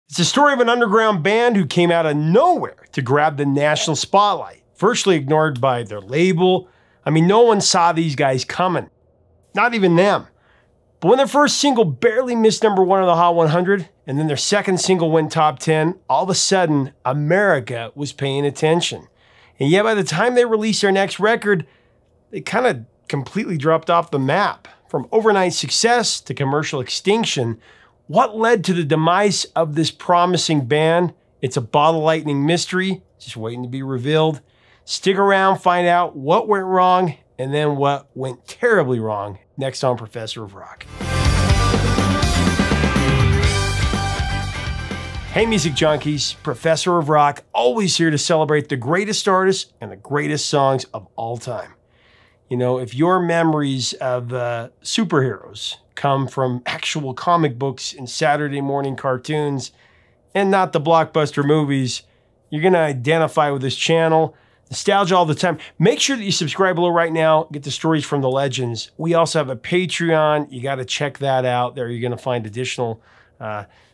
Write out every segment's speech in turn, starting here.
It's the story of an underground band who came out of nowhere to grab the national spotlight, virtually ignored by their label. I mean, no one saw these guys coming, not even them. But when their first single barely missed #1 on the Hot 100, and then their second single went top 10, all of a sudden, America was paying attention. And yet by the time they released their next record, they kind of completely dropped off the map. From overnight success to commercial extinction, what led to the demise of this promising band? It's a bottle lightning mystery, just waiting to be revealed. Stick around, find out what went wrong, and then what went terribly wrong next on Professor of Rock. Hey music junkies, Professor of Rock, always here to celebrate the greatest artists and the greatest songs of all time. You know, if your memories of superheroes come from actual comic books and Saturday morning cartoons and not the blockbuster movies, you're gonna identify with this channel. Nostalgia all the time. Make sure that you subscribe below right now. Get the stories from the legends. We also have a Patreon. You got to check that out. There you're going to find additional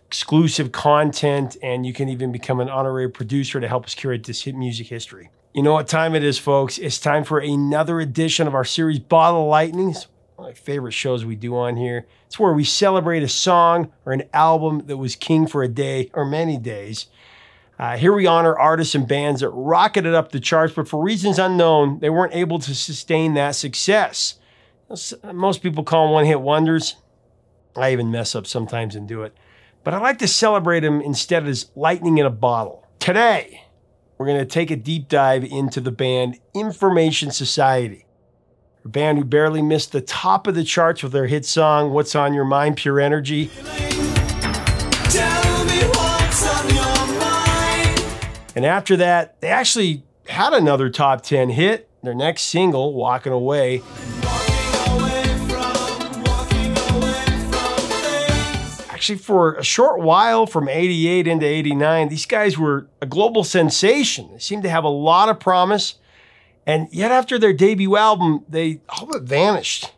exclusive content, and you can even become an honorary producer to help us curate this hit music history. You know what time it is, folks. It's time for another edition of our series, Bottle of Lightnings. One of my favorite shows we do on here. It's where we celebrate a song or an album that was king for a day or many days. Here we honor artists and bands that rocketed up the charts, but for reasons unknown, they weren't able to sustain that success. Most people call them one-hit wonders. I even mess up sometimes and do it. But I like to celebrate them instead as lightning in a bottle. Today, we're going to take a deep dive into the band Information Society. A band who barely missed the top of the charts with their hit song, What's on Your Mind, Pure Energy. Tell me what's on your mind. And after that, they actually had another top 10 hit. Their next single, Walking Away. Actually, for a short while, from 88 into 89, these guys were a global sensation. They seemed to have a lot of promise. And yet after their debut album, they all but vanished.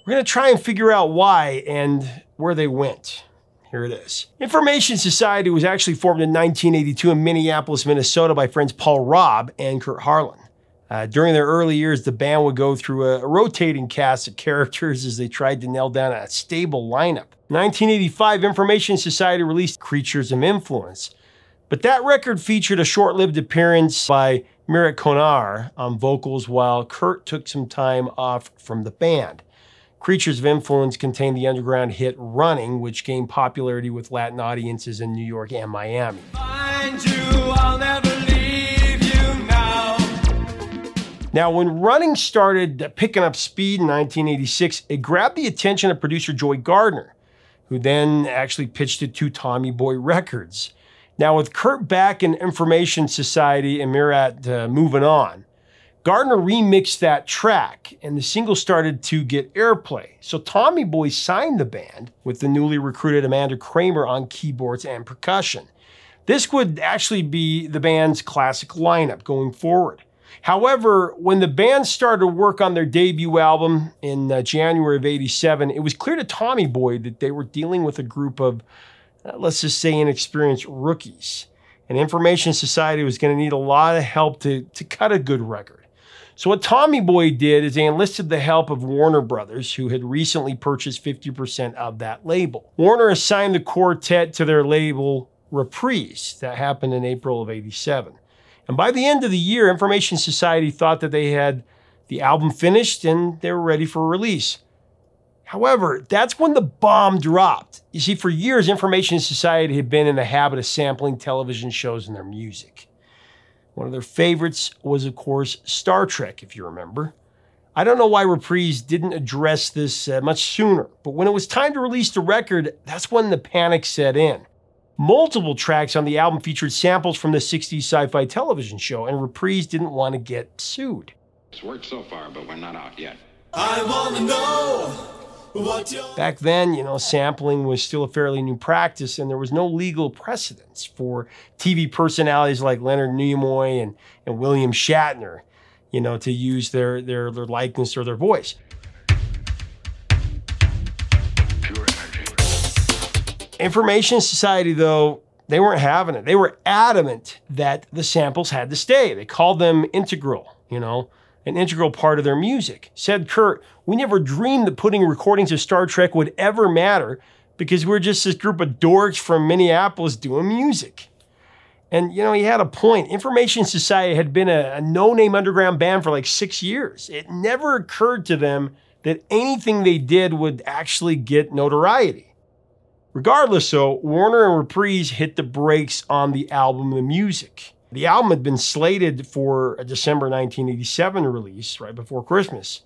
We're going to try and figure out why and where they went. Here it is. Information Society was actually formed in 1982 in Minneapolis, Minnesota by friends Paul Robb and Kurt Harlan. During their early years, the band would go through a rotating cast of characters as they tried to nail down a stable lineup. In 1985, Information Society released Creatures of Influence, but that record featured a short-lived appearance by Mirat Konar on vocals while Kurt took some time off from the band. Creatures of Influence contained the underground hit Running, which gained popularity with Latin audiences in New York and Miami. Find you, I'll never leave you now. Now, when Running started picking up speed in 1986, it grabbed the attention of producer Joey Gardner, who then actually pitched it to Tommy Boy Records. Now, with Kurt back in Information Society and Mirat moving on, Gardner remixed that track, and the single started to get airplay. So Tommy Boy signed the band with the newly recruited Amanda Kramer on keyboards and percussion. This would actually be the band's classic lineup going forward. However, when the band started to work on their debut album in January of '87, it was clear to Tommy Boy that they were dealing with a group of, let's just say, inexperienced rookies. And Information Society was going to need a lot of help to cut a good record. So what Tommy Boy did is they enlisted the help of Warner Brothers, who had recently purchased 50% of that label. Warner assigned the quartet to their label Reprise. That happened in April of '87. And by the end of the year, Information Society thought that they had the album finished and they were ready for release. However, that's when the bomb dropped. You see, for years, Information Society had been in the habit of sampling television shows in their music. One of their favorites was, of course, Star Trek, if you remember. I don't know why Reprise didn't address this much sooner, but when it was time to release the record, that's when the panic set in. Multiple tracks on the album featured samples from the 60s sci-fi television show, and Reprise didn't want to get sued. It's worked so far, but we're not out yet. I want to know what you're... Back then, you know, sampling was still a fairly new practice, and there was no legal precedence for TV personalities like Leonard Nimoy and William Shatner, you know, to use their likeness or their voice. Pure energy. Information Society, though, they weren't having it. They were adamant that the samples had to stay. They called them integral, an integral part of their music. Said Kurt, "We never dreamed that putting recordings of Star Trek would ever matter because we're just this group of dorks from Minneapolis doing music." And, he had a point. Information Society had been a no-name underground band for like 6 years. It never occurred to them that anything they did would actually get notoriety. Regardless, though, Warner and Reprise hit the brakes on the album The Music. The album had been slated for a December 1987 release, right before Christmas.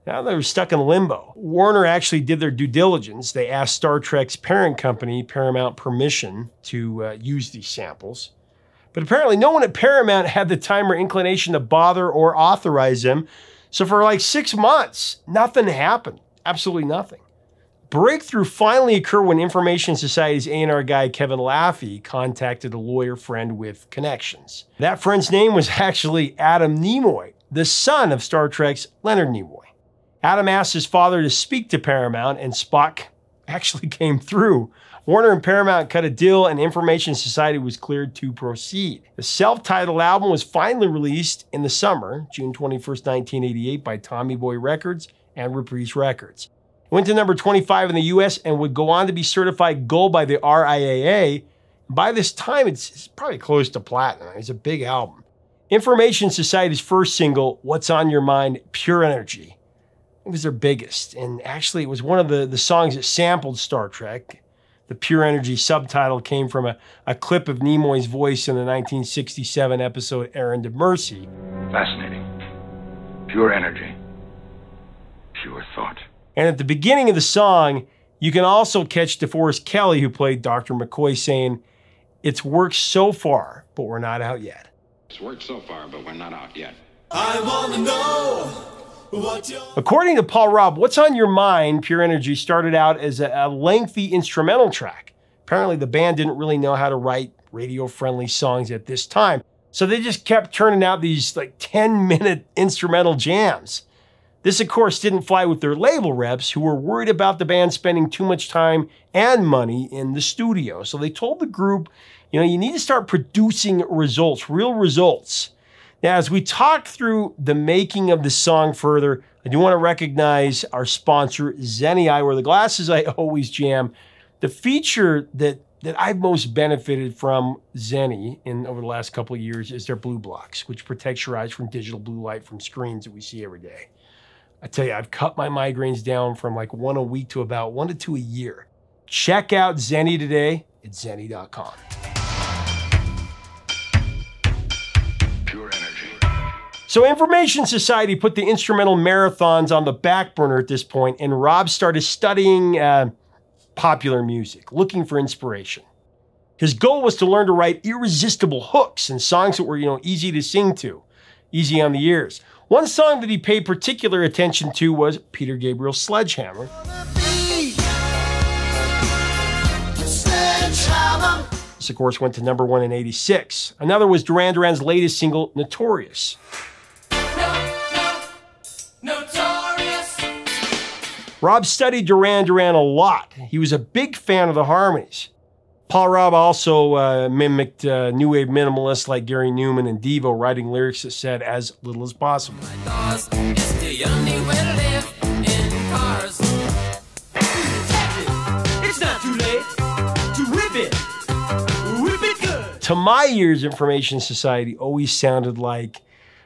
Now they were stuck in limbo. Warner actually did their due diligence. They asked Star Trek's parent company, Paramount, permission to use these samples. But apparently no one at Paramount had the time or inclination to bother or authorize them. So for like 6 months, nothing happened. Absolutely nothing. Breakthrough finally occurred when Information Society's A&R guy, Kevin Laffey, contacted a lawyer friend with connections. That friend's name was actually Adam Nimoy, the son of Star Trek's Leonard Nimoy. Adam asked his father to speak to Paramount, and Spock actually came through. Warner and Paramount cut a deal, and Information Society was cleared to proceed. The self-titled album was finally released in the summer, June 21st, 1988, by Tommy Boy Records and Reprise Records. It went to number 25 in the US and would go on to be certified gold by the RIAA. By this time, it's probably close to platinum. It's a big album. Information Society's first single, What's on Your Mind, Pure Energy. It was their biggest, and actually it was one of the songs that sampled Star Trek. The Pure Energy subtitle came from a clip of Nimoy's voice in the 1967 episode Errand of Mercy. Fascinating. Pure energy. Pure thought. And at the beginning of the song, you can also catch DeForest Kelley, who played Dr. McCoy, saying, "It's worked so far, but we're not out yet." It's worked so far, but we're not out yet. I wanna know what you're... According to Paul Robb, What's on Your Mind, Pure Energy, started out as a lengthy instrumental track. Apparently, the band didn't really know how to write radio-friendly songs at this time, so they just kept turning out these 10-minute instrumental jams. This, of course, didn't fly with their label reps, who were worried about the band spending too much time and money in the studio. So they told the group, you need to start producing results, real results. Now, as we talk through the making of the song further, I do want to recognize our sponsor, Zenni Eyewear, the glasses I always jam. The feature that I've most benefited from Zenni over the last couple of years is their blue blocks, which protects your eyes from digital blue light from screens that we see every day. I tell you, I've cut my migraines down from one a week to about 1 to 2 a year. Check out Zenni today at zenni.com. Pure energy. So Information Society put the instrumental marathons on the back burner at this point, and Rob started studying popular music, looking for inspiration. His goal was to learn to write irresistible hooks and songs that were, easy to sing to, easy on the ears. One song that he paid particular attention to was Peter Gabriel's Sledgehammer. This, of course, went to number 1 in '86. Another was Duran Duran's latest single, Notorious. Notorious. Rob studied Duran Duran a lot. He was a big fan of the harmonies. Paul Robb also mimicked new wave minimalists like Gary Newman and Devo, writing lyrics that said as little as possible. It's not too late to whip it. Whip it good. To my ears, Information Society always sounded like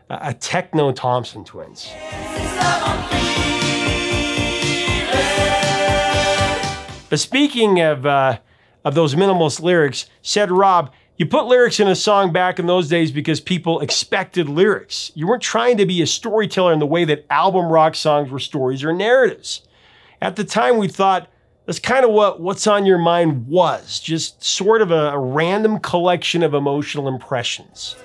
a techno Thompson Twins. But speaking of those minimalist lyrics, said Rob, you put lyrics in a song back in those days because people expected lyrics. You weren't trying to be a storyteller in the way that album rock songs were stories or narratives. At the time, we thought that's kind of what What's on Your Mind was, just sort of a random collection of emotional impressions.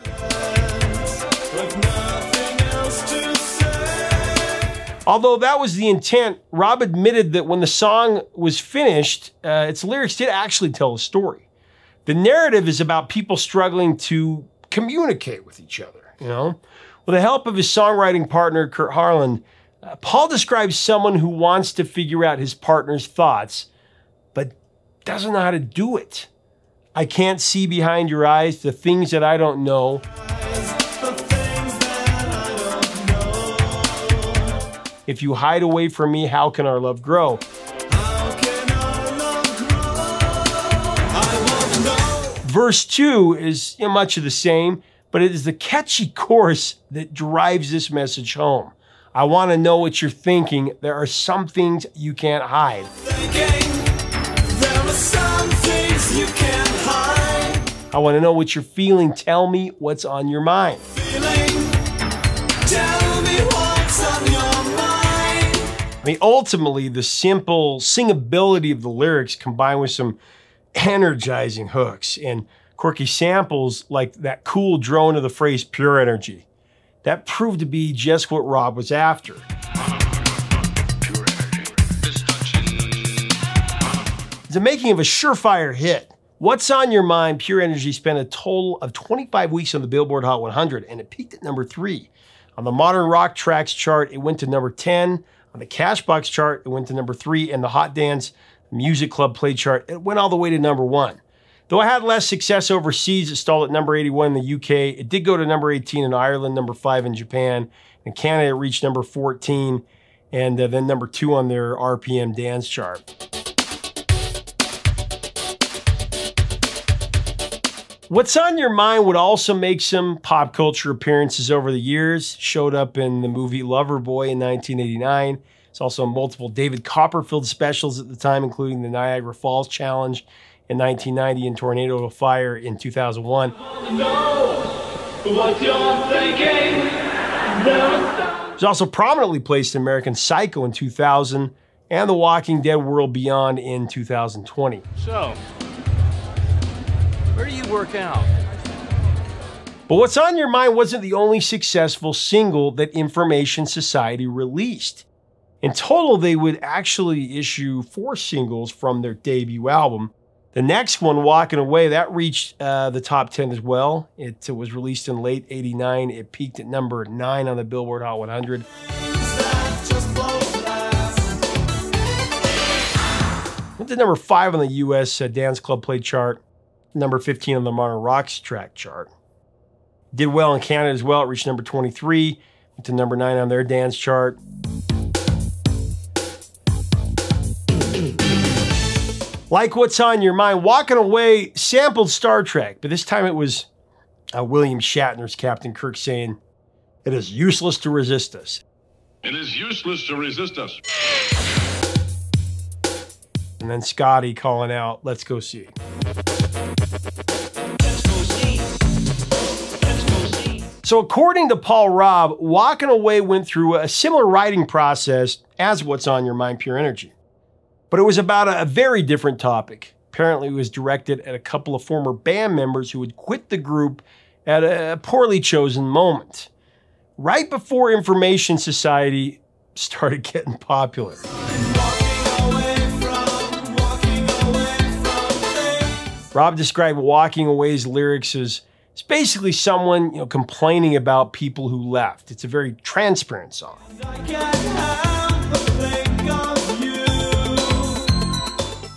Although that was the intent, Rob admitted that when the song was finished, its lyrics did actually tell a story. The narrative is about people struggling to communicate with each other, With the help of his songwriting partner, Kurt Harlan, Paul describes someone who wants to figure out his partner's thoughts, but doesn't know how to do it. I can't see behind your eyes, the things that I don't know. If you hide away from me, how can our love grow? Verse 2 is much of the same, but it is the catchy chorus that drives this message home. I want to know what you're thinking. There are some things you can't hide. I want to know what you're feeling. Tell me what's on your mind. I mean, ultimately, the simple singability of the lyrics combined with some energizing hooks and quirky samples like that cool drone of the phrase pure energy. That proved to be just what Rob was after. It's the making of a surefire hit. What's on Your Mind, Pure Energy spent a total of 25 weeks on the Billboard Hot 100, and it peaked at number 3. On the Modern Rock Tracks chart, it went to number 10. On the Cashbox chart, it went to number 3. And the Hot Dance Music Club Play chart, it went all the way to number 1. Though it had less success overseas, it stalled at number 81 in the UK. It did go to number 18 in Ireland, number 5 in Japan. In Canada, it reached number 14, and then number 2 on their RPM dance chart. What's on Your Mind would also make some pop culture appearances over the years. Showed up in the movie Loverboy in 1989. It's also in multiple David Copperfield specials at the time, including the Niagara Falls Challenge in 1990 and Tornado of Fire in 2001. It was also prominently placed in American Psycho in 2000 and The Walking Dead World Beyond in 2020. So, where do you work out? But What's on Your Mind wasn't the only successful single that Information Society released. In total, they would actually issue 4 singles from their debut album. The next one, Walking Away, that reached the top 10 as well. It was released in late '89. It peaked at number 9 on the Billboard Hot 100. Went to number 5 on the US Dance Club Play chart. Number 15 on the Modern Rocks track chart. Did well in Canada as well. It reached number 23. Went to number 9 on their dance chart. Like What's on Your Mind, Walking Away sampled Star Trek, but this time it was William Shatner's Captain Kirk saying, "It is useless to resist us." It is useless to resist us. And then Scotty calling out, "Let's go see." So according to Paul Robb, Walking Away went through a similar writing process as What's on Your Mind, Pure Energy. But it was about a very different topic. Apparently it was directed at a couple of former band members who had quit the group at a poorly chosen moment, right before Information Society started getting popular. Rob described Walking Away's lyrics as it's basically someone complaining about people who left. It's a very transparent song.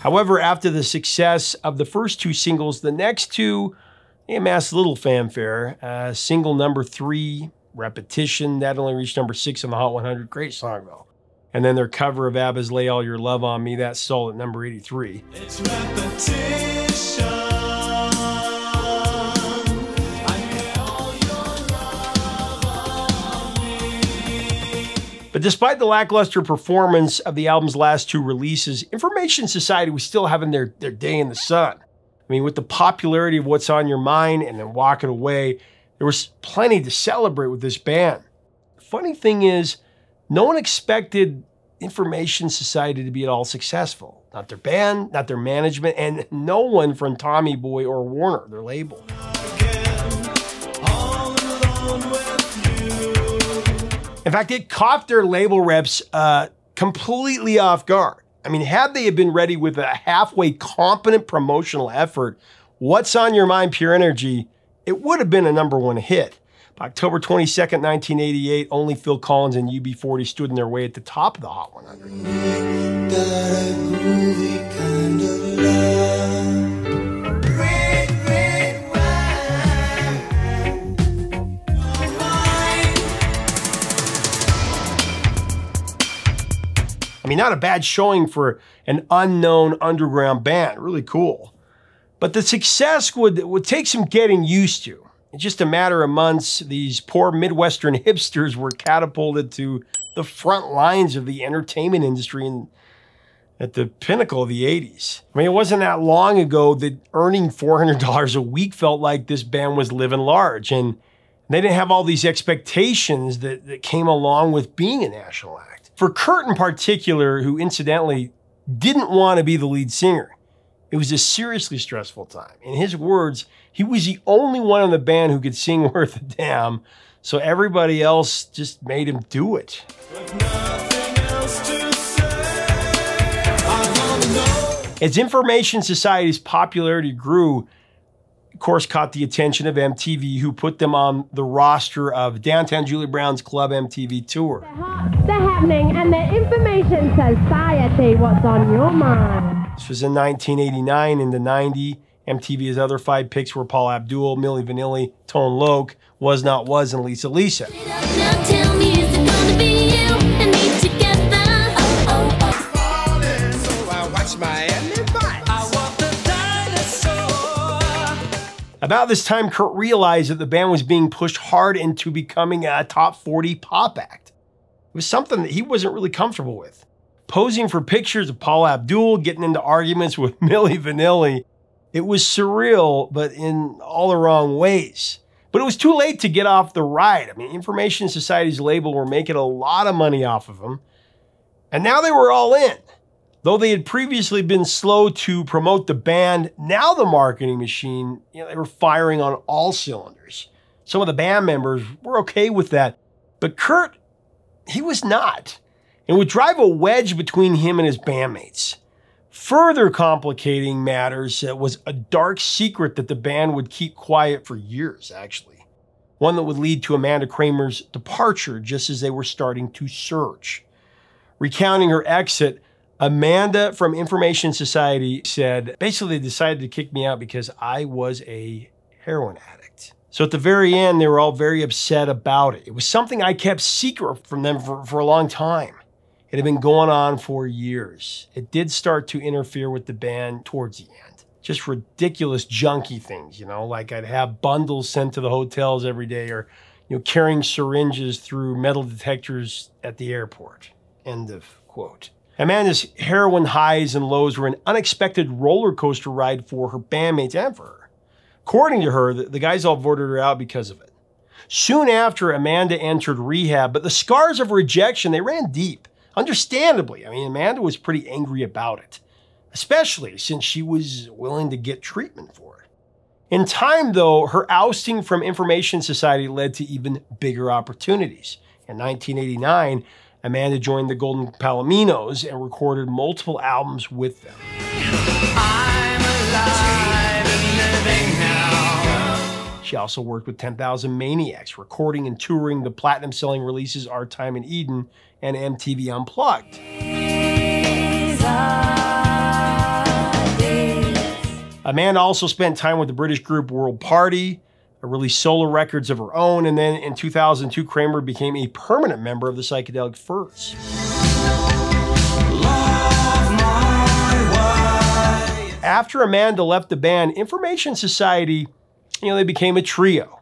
However, after the success of the first 2 singles, the next 2 amassed little fanfare. Single number 3, Repetition, that only reached number 6 on the Hot 100. Great song, though. And then their cover of ABBA's Lay All Your Love on Me, that stalled at number 83. It's repetition. But despite the lackluster performance of the album's last 2 releases, Information Society was still having their day in the sun. I mean, with the popularity of What's on Your Mind and then Walking Away, there was plenty to celebrate with this band. The funny thing is, no one expected Information Society to be at all successful. Not their band, not their management, and no one from Tommy Boy or Warner, their label. In fact, it caught their label reps completely off guard. I mean, had they been ready with a halfway competent promotional effort, What's on Your Mind, Pure Energy, it would have been a number 1 hit. By October 22nd, 1988, only Phil Collins and UB40 stood in their way at the top of the Hot 100. Got a groovy kind of love. mean, not a bad showing for an unknown underground band. Really cool. But the success would take some getting used to. In just a matter of months, these poor Midwestern hipsters were catapulted to the front lines of the entertainment industry and at the pinnacle of the 80s. I mean, it wasn't that long ago that earning $400 a week felt like this band was living large, and they didn't have all these expectations that came along with being a national act. For Kurt in particular, who incidentally didn't want to be the lead singer, it was a seriously stressful time. In his words, he was the only one in the band who could sing worth a damn, so everybody else just made him do it. As Information Society's popularity grew, of course, caught the attention of MTV, who put them on the roster of Downtown Julie Brown's Club MTV tour. They're hot, they're happening, and they're Information Society. What's on your mind? This was in 1989. In the 90s, MTV's other 5 picks were Paula Abdul, Milli Vanilli, Tone Loc, Was Not Was, and Lisa Lisa. Now tell me, is it gonna be you and me together? Oh, oh, oh. So I watch Miami Vice. I want the dinosaur. About this time, Kurt realized that the band was being pushed hard into becoming a top 40 pop act. It was something that he wasn't really comfortable with. Posing for pictures of Paula Abdul, getting into arguments with Milli Vanilli. It was surreal, but in all the wrong ways. But it was too late to get off the ride. I mean, Information Society's label were making a lot of money off of him. And now they were all in. Though they had previously been slow to promote the band, now the marketing machine, they were firing on all cylinders. Some of the band members were okay with that. But Kurt, he was not. And would drive a wedge between him and his bandmates. Further complicating matters was a dark secret that the band would keep quiet for years, actually. One that would lead to Amanda Kramer's departure just as they were starting to search. Recounting her exit, Amanda from Information Society said, basically they decided to kick me out because I was a heroin addict. So at the very end, they were all very upset about it. It was something I kept secret from them for a long time. It had been going on for years. It did start to interfere with the band towards the end. Just ridiculous junky things, like I'd have bundles sent to the hotels every day, or carrying syringes through metal detectors at the airport. End of quote. Amanda's heroin highs and lows were an unexpected roller coaster ride for her bandmates and for her. According to her, the guys all voted her out because of it. Soon after, Amanda entered rehab, but the scars of rejection, they ran deep. Understandably, I mean, Amanda was pretty angry about it, especially since she was willing to get treatment for it. In time, though, her ousting from Information Society led to even bigger opportunities. In 1989, Amanda joined the Golden Palominos and recorded multiple albums with them. I'm alive and living now. She also worked with 10,000 Maniacs, recording and touring the platinum-selling releases Our Time in Eden and MTV Unplugged. Amanda also spent time with the British group World Party, released solo records of her own, and then in 2002, Kramer became a permanent member of the Psychedelic Furs. After Amanda left the band, Information Society, they became a trio.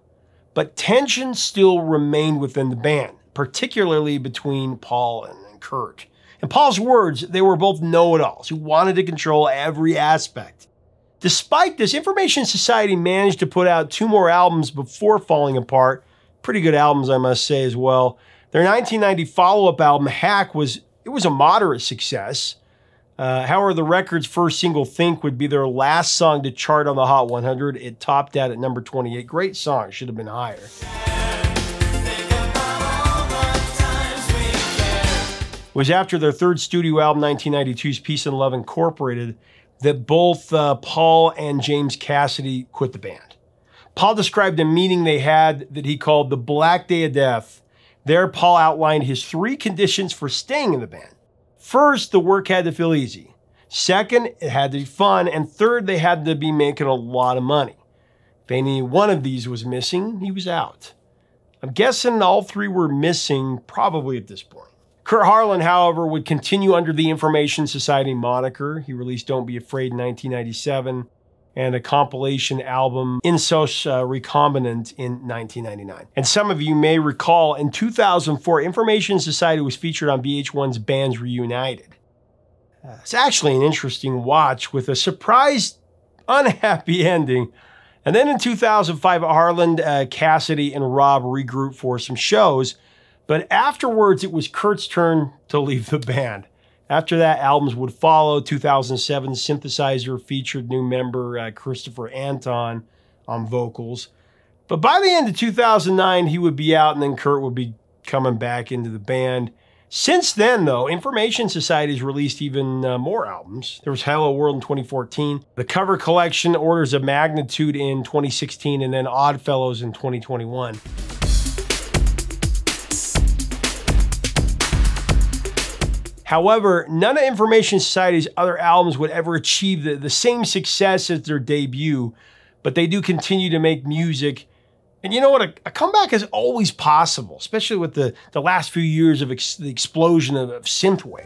But tension still remained within the band, particularly between Paul and Kurt. In Paul's words, they were both know-it-alls who wanted to control every aspect. Despite this, Information Society managed to put out 2 more albums before falling apart. Pretty good albums, I must say, as well. Their 1990 follow-up album, Hack, was a moderate success. However, the record's first single, Think, would be their last song to chart on the Hot 100. It topped out at number 28. Great song, should have been higher. It was after their 3rd studio album, 1992's Peace and Love Incorporated, that both Paul and James Cassidy quit the band. Paul described a meeting they had that he called the Black Day of Death. There, Paul outlined his 3 conditions for staying in the band. First, the work had to feel easy. Second, it had to be fun. And third, they had to be making a lot of money. If any one of these was missing, he was out. I'm guessing all 3 were missing probably at this point. Kurt Harlan, however, would continue under the Information Society moniker. He released Don't Be Afraid in 1997 and a compilation album, Insos Recombinant, in 1999. And some of you may recall, in 2004, Information Society was featured on VH1's Bands Reunited. It's actually an interesting watch with a surprise, unhappy ending. And then in 2005, Harlan, Cassidy, and Rob regrouped for some shows. But afterwards, it was Kurt's turn to leave the band. After that, albums would follow. 2007, Synthesizer featured new member Christopher Anton on vocals. But by the end of 2009, he would be out, and then Kurt would be coming back into the band. Since then, though, Information Society has released even more albums. There was Hello World in 2014, the Cover Collection, Orders of Magnitude in 2016, and then Oddfellows in 2021. However, none of Information Society's other albums would ever achieve the same success as their debut, but they do continue to make music. And you know what? A comeback is always possible, especially with the last few years of the explosion of synthwave.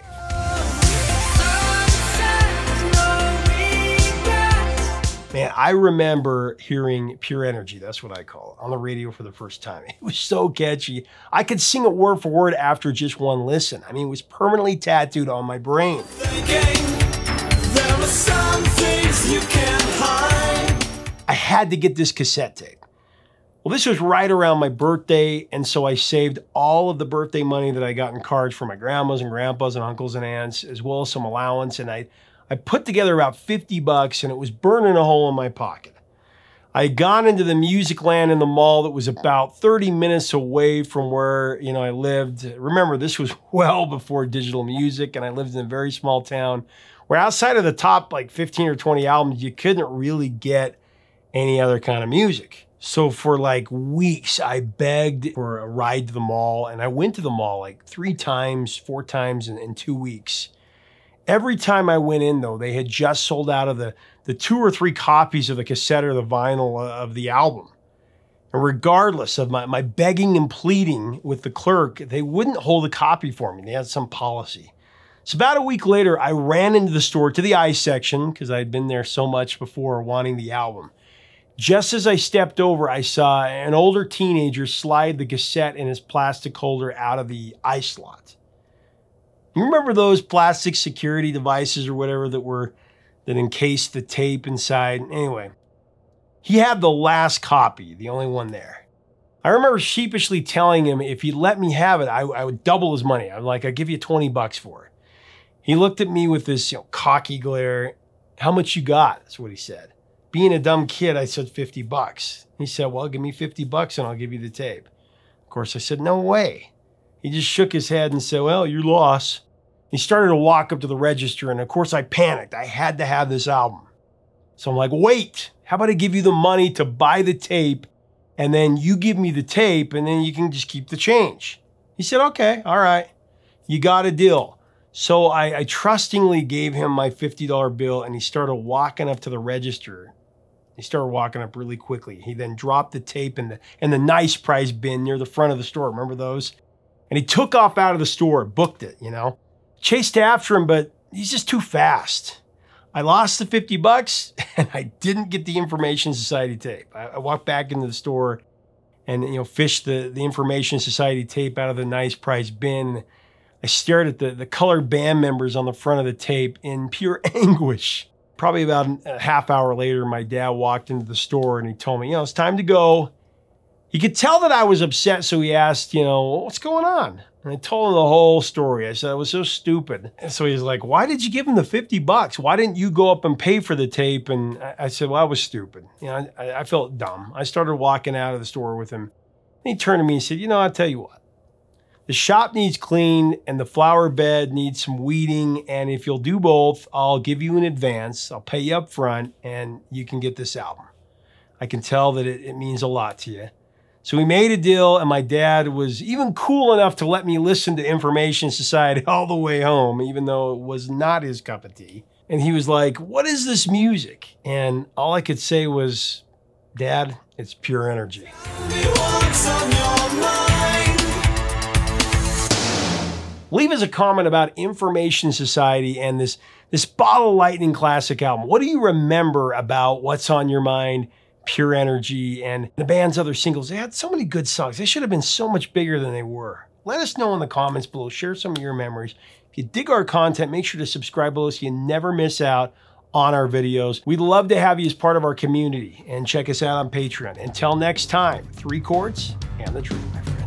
Man, I remember hearing Pure Energy, that's what I call it, on the radio for the first time. It was so catchy. I could sing it word for word after just one listen. I mean, it was permanently tattooed on my brain. I had to get this cassette tape. Well, this was right around my birthday, and so I saved all of the birthday money that I got in cards from my grandmas and grandpas and uncles and aunts, as well as some allowance, and I put together about $50, and it was burning a hole in my pocket. I had gone into the Music Land in the mall that was about 30 minutes away from where, I lived. Remember, this was well before digital music, and I lived in a very small town where outside of the top 15 or 20 albums, you couldn't really get any other kind of music. So for weeks, I begged for a ride to the mall, and I went to the mall 3 times, 4 times in 2 weeks. Every time I went in, though, they had just sold out of the 2 or 3 copies of the cassette or the vinyl of the album. And regardless of my begging and pleading with the clerk, they wouldn't hold a copy for me. They had some policy. So about a week later, I ran into the store to the I section because I had been there so much before wanting the album. Just as I stepped over, I saw an older teenager slide the cassette in his plastic holder out of the I slot. You remember those plastic security devices or whatever that encased the tape inside? Anyway, he had the last copy, the only one there. I remember sheepishly telling him if he'd let me have it, I would double his money. I'd give you $20 for it. He looked at me with this cocky glare. How much you got? That's what he said. Being a dumb kid, I said $50. He said, well, give me $50 and I'll give you the tape. Of course, I said, no way. He just shook his head and said, well, you lost. He started to walk up to the register, and of course I panicked. I had to have this album. So I'm like, wait, how about I give you the money to buy the tape, and then you give me the tape, and then you can just keep the change. He said, okay, all right, you got a deal. So I trustingly gave him my $50 bill, and he started walking up to the register. He started walking up really quickly. He then dropped the tape in the nice prize bin near the front of the store. Remember those? And he took off out of the store, booked it, Chased after him, but he's just too fast. I lost the $50, and I didn't get the Information Society tape. I walked back into the store and, fished the Information Society tape out of the nice prize bin. I stared at the colored band members on the front of the tape in pure anguish. Probably about a half hour later, my dad walked into the store and he told me, it's time to go. He could tell that I was upset, so he asked, what's going on? And I told him the whole story. I said, I was so stupid. And so he's like, why did you give him the $50? Why didn't you go up and pay for the tape? And I said, well, I was stupid. I felt dumb. I started walking out of the store with him. And he turned to me and said, I'll tell you what. The shop needs cleaned and the flower bed needs some weeding. And if you'll do both, I'll give you an advance. I'll pay you up front and you can get this album. I can tell that it means a lot to you. So we made a deal, and my dad was even cool enough to let me listen to Information Society all the way home, even though it was not his cup of tea. And he was like, what is this music? And all I could say was, Dad, it's pure energy. Leave us a comment about Information Society and this Bottle of Lightning classic album. What do you remember about What's on Your Mind, Pure Energy, and the band's other singles? They had so many good songs. They should have been so much bigger than they were. Let us know in the comments below. Share some of your memories. If you dig our content, make sure to subscribe below so you never miss out on our videos. We'd love to have you as part of our community, and check us out on Patreon. Until next time, 3 chords and the truth, my friend.